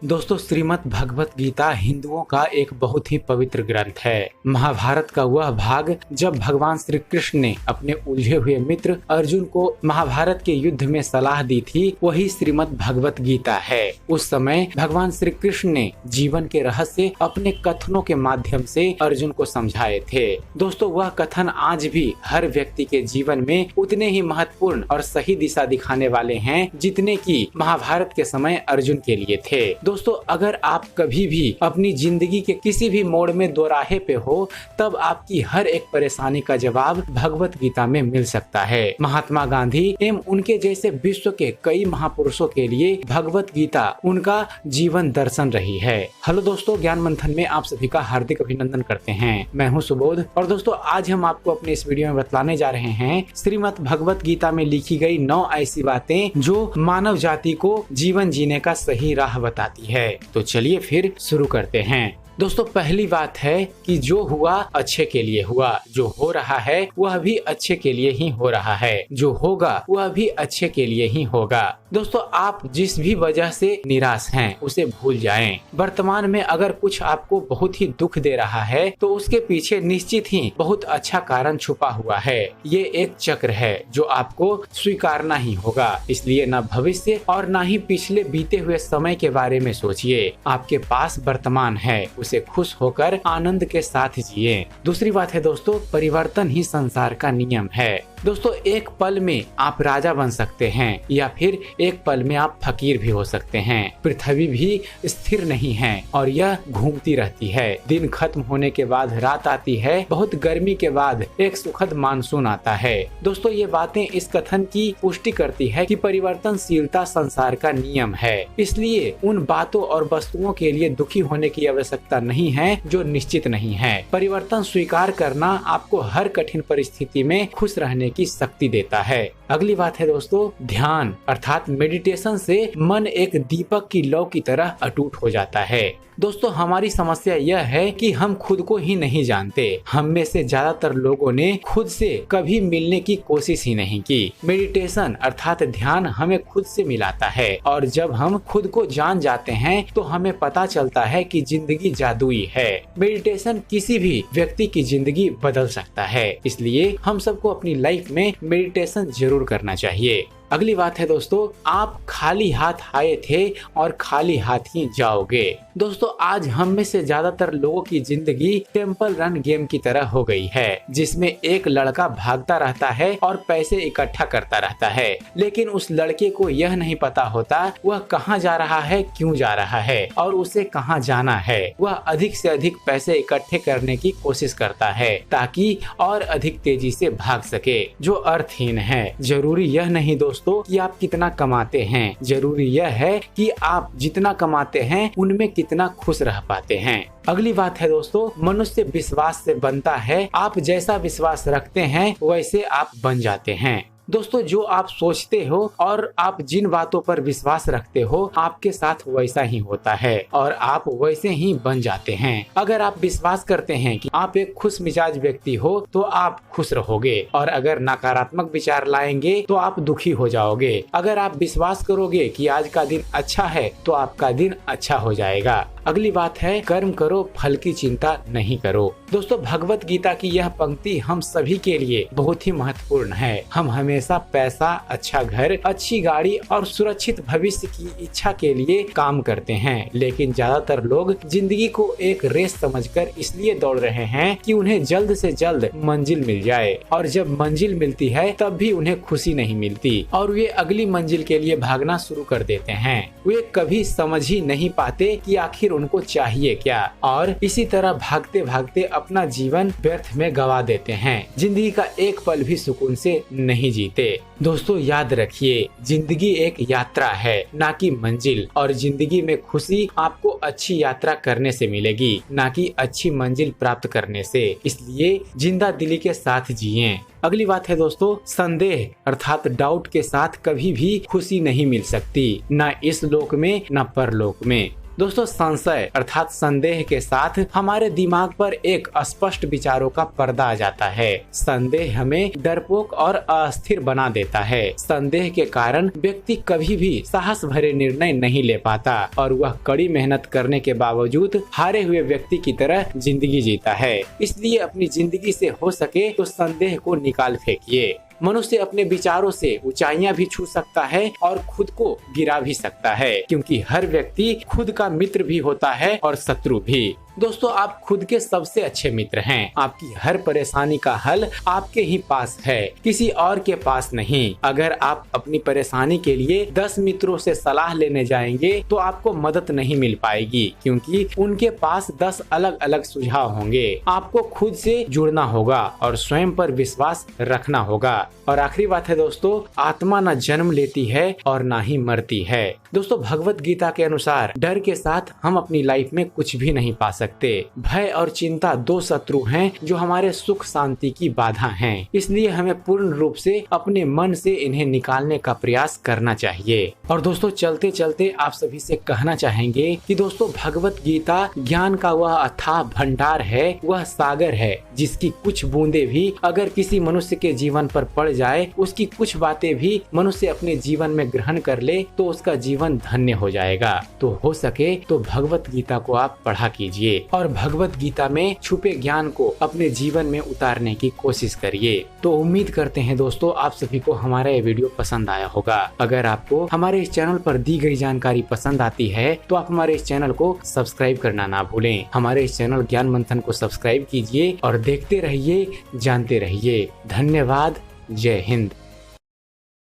दोस्तों, श्रीमद् भगवत गीता हिंदुओं का एक बहुत ही पवित्र ग्रंथ है। महाभारत का वह भाग जब भगवान श्री कृष्ण ने अपने उलझे हुए मित्र अर्जुन को महाभारत के युद्ध में सलाह दी थी, वही श्रीमद् भगवत गीता है। उस समय भगवान श्री कृष्ण ने जीवन के रहस्य अपने कथनों के माध्यम से अर्जुन को समझाए थे। दोस्तों, वह कथन आज भी हर व्यक्ति के जीवन में उतने ही महत्वपूर्ण और सही दिशा दिखाने वाले हैं जितने कि महाभारत के समय अर्जुन के लिए थे। दोस्तों, अगर आप कभी भी अपनी जिंदगी के किसी भी मोड़ में दोराहे पे हो, तब आपकी हर एक परेशानी का जवाब भगवत गीता में मिल सकता है। महात्मा गांधी एवं उनके जैसे विश्व के कई महापुरुषों के लिए भगवत गीता उनका जीवन दर्शन रही है। हेलो दोस्तों, ज्ञान मंथन में आप सभी का हार्दिक अभिनंदन करते हैं। मैं हूं सुबोध और दोस्तों, आज हम आपको अपने इस वीडियो में बतलाने जा रहे हैं श्रीमद् भगवत गीता में लिखी गई 9 ऐसी बातें जो मानव जाति को जीवन जीने का सही राह बताती है। तो चलिए फिर शुरू करते हैं। दोस्तों, पहली बात है कि जो हुआ अच्छे के लिए हुआ, जो हो रहा है वह भी अच्छे के लिए ही हो रहा है, जो होगा वह भी अच्छे के लिए ही होगा। दोस्तों, आप जिस भी वजह से निराश हैं उसे भूल जाएं। वर्तमान में अगर कुछ आपको बहुत ही दुख दे रहा है तो उसके पीछे निश्चित ही बहुत अच्छा कारण छुपा हुआ है। ये एक चक्र है जो आपको स्वीकारना ही होगा। इसलिए न भविष्य और न ही पिछले बीते हुए समय के बारे में सोचिए। आपके पास वर्तमान है, उसे खुश होकर आनंद के साथ जिए। दूसरी बात है दोस्तों, परिवर्तन ही संसार का नियम है। दोस्तों, एक पल में आप राजा बन सकते हैं या फिर एक पल में आप फकीर भी हो सकते हैं। पृथ्वी भी स्थिर नहीं है और यह घूमती रहती है। दिन खत्म होने के बाद रात आती है, बहुत गर्मी के बाद एक सुखद मानसून आता है। दोस्तों, ये बातें इस कथन की पुष्टि करती है कि परिवर्तनशीलता संसार का नियम है। इसलिए उन बातों और वस्तुओं के लिए दुखी होने की आवश्यकता नहीं है जो निश्चित नहीं है। परिवर्तन स्वीकार करना आपको हर कठिन परिस्थिति में खुश रहने की शक्ति देता है। अगली बात है दोस्तों, ध्यान अर्थात मेडिटेशन से मन एक दीपक की लौ की तरह अटूट हो जाता है। दोस्तों, हमारी समस्या यह है कि हम खुद को ही नहीं जानते। हम में से ज्यादातर लोगों ने खुद से कभी मिलने की कोशिश ही नहीं की। मेडिटेशन अर्थात ध्यान हमें खुद से मिलाता है और जब हम खुद को जान जाते हैं तो हमें पता चलता है कि जिंदगी जादुई है। मेडिटेशन किसी भी व्यक्ति की जिंदगी बदल सकता है। इसलिए हम सबको अपनी लाइफ में मेडिटेशन जरूर करना चाहिए। अगली बात है दोस्तों, आप खाली हाथ आए थे और खाली हाथ ही जाओगे। दोस्तों, आज हम में से ज्यादातर लोगों की जिंदगी टेम्पल रन गेम की तरह हो गई है, जिसमें एक लड़का भागता रहता है और पैसे इकट्ठा करता रहता है, लेकिन उस लड़के को यह नहीं पता होता वह कहाँ जा रहा है, क्यों जा रहा है और उसे कहाँ जाना है। वह अधिक से अधिक पैसे इकट्ठे करने की कोशिश करता है ताकि और अधिक तेजी से भाग सके, जो अर्थहीन है। जरूरी यह नहीं दोस्तों कि आप कितना कमाते हैं, जरूरी यह है कि आप जितना कमाते हैं उनमें कितना खुश रह पाते हैं। अगली बात है दोस्तों, मनुष्य विश्वास से बनता है। आप जैसा विश्वास रखते हैं वैसे आप बन जाते हैं। दोस्तों, जो आप सोचते हो और आप जिन बातों पर विश्वास रखते हो आपके साथ वैसा ही होता है और आप वैसे ही बन जाते हैं। अगर आप विश्वास करते हैं कि आप एक खुश मिजाज व्यक्ति हो तो आप खुश रहोगे और अगर नकारात्मक विचार लाएंगे तो आप दुखी हो जाओगे। अगर आप विश्वास करोगे कि आज का दिन अच्छा है तो आपका दिन अच्छा हो जाएगा। अगली बात है, कर्म करो, फल की चिंता नहीं करो। दोस्तों, भगवत गीता की यह पंक्ति हम सभी के लिए बहुत ही महत्वपूर्ण है। हम हमेशा पैसा, अच्छा घर, अच्छी गाड़ी और सुरक्षित भविष्य की इच्छा के लिए काम करते हैं, लेकिन ज्यादातर लोग जिंदगी को एक रेस समझकर इसलिए दौड़ रहे हैं कि उन्हें जल्द से जल्द मंजिल मिल जाए और जब मंजिल मिलती है तब भी उन्हें खुशी नहीं मिलती और वे अगली मंजिल के लिए भागना शुरू कर देते हैं। वे कभी समझ ही नहीं पाते कि आखिर उनको चाहिए क्या और इसी तरह भागते भागते अपना जीवन व्यर्थ में गवा देते हैं। जिंदगी का एक पल भी सुकून से नहीं जीते। दोस्तों, याद रखिए, जिंदगी एक यात्रा है, ना कि मंजिल, और जिंदगी में खुशी आपको अच्छी यात्रा करने से मिलेगी, ना कि अच्छी मंजिल प्राप्त करने से। इसलिए जिंदा दिली के साथ जिएं। अगली बात है दोस्तों, संदेह अर्थात डाउट के साथ कभी भी खुशी नहीं मिल सकती, ना इस लोक में ना परलोक में। दोस्तों संशय अर्थात संदेह के साथ हमारे दिमाग पर एक अस्पष्ट विचारों का पर्दा आ जाता है। संदेह हमें डरपोक और अस्थिर बना देता है। संदेह के कारण व्यक्ति कभी भी साहस भरे निर्णय नहीं ले पाता और वह कड़ी मेहनत करने के बावजूद हारे हुए व्यक्ति की तरह जिंदगी जीता है। इसलिए अपनी जिंदगी से हो सके तो संदेह को निकाल फेंकिए। मनुष्य अपने विचारों से ऊंचाइयां भी छू सकता है और खुद को गिरा भी सकता है, क्योंकि हर व्यक्ति खुद का मित्र भी होता है और शत्रु भी। दोस्तों आप खुद के सबसे अच्छे मित्र हैं। आपकी हर परेशानी का हल आपके ही पास है, किसी और के पास नहीं। अगर आप अपनी परेशानी के लिए 10 मित्रों से सलाह लेने जाएंगे तो आपको मदद नहीं मिल पाएगी, क्योंकि उनके पास 10 अलग अलग सुझाव होंगे। आपको खुद से जुड़ना होगा और स्वयं पर विश्वास रखना होगा। और आखिरी बात है दोस्तों, आत्मा न जन्म लेती है और न ही मरती है। दोस्तों भगवत गीता के अनुसार डर के साथ हम अपनी लाइफ में कुछ भी नहीं पा सकते। भय और चिंता 2 शत्रु हैं जो हमारे सुख शांति की बाधा हैं। इसलिए हमें पूर्ण रूप से अपने मन से इन्हें निकालने का प्रयास करना चाहिए। और दोस्तों चलते चलते आप सभी से कहना चाहेंगे कि दोस्तों भगवत गीता ज्ञान का वह अथाह भंडार है, वह सागर है जिसकी कुछ बूंदे भी अगर किसी मनुष्य के जीवन पर पड़ जाए, उसकी कुछ बातें भी मनुष्य अपने जीवन में ग्रहण कर ले तो उसका जीवन धन्य हो जाएगा। तो हो सके तो भगवत गीता को आप पढ़ा कीजिए और भगवत गीता में छुपे ज्ञान को अपने जीवन में उतारने की कोशिश करिए। तो उम्मीद करते हैं दोस्तों आप सभी को हमारा ये वीडियो पसंद आया होगा। अगर आपको हमारे इस चैनल पर दी गई जानकारी पसंद आती है तो आप हमारे इस चैनल को सब्सक्राइब करना ना भूलें। हमारे इस चैनल ज्ञान मंथन को सब्सक्राइब कीजिए और देखते रहिए, जानते रहिए। धन्यवाद। जय हिंद।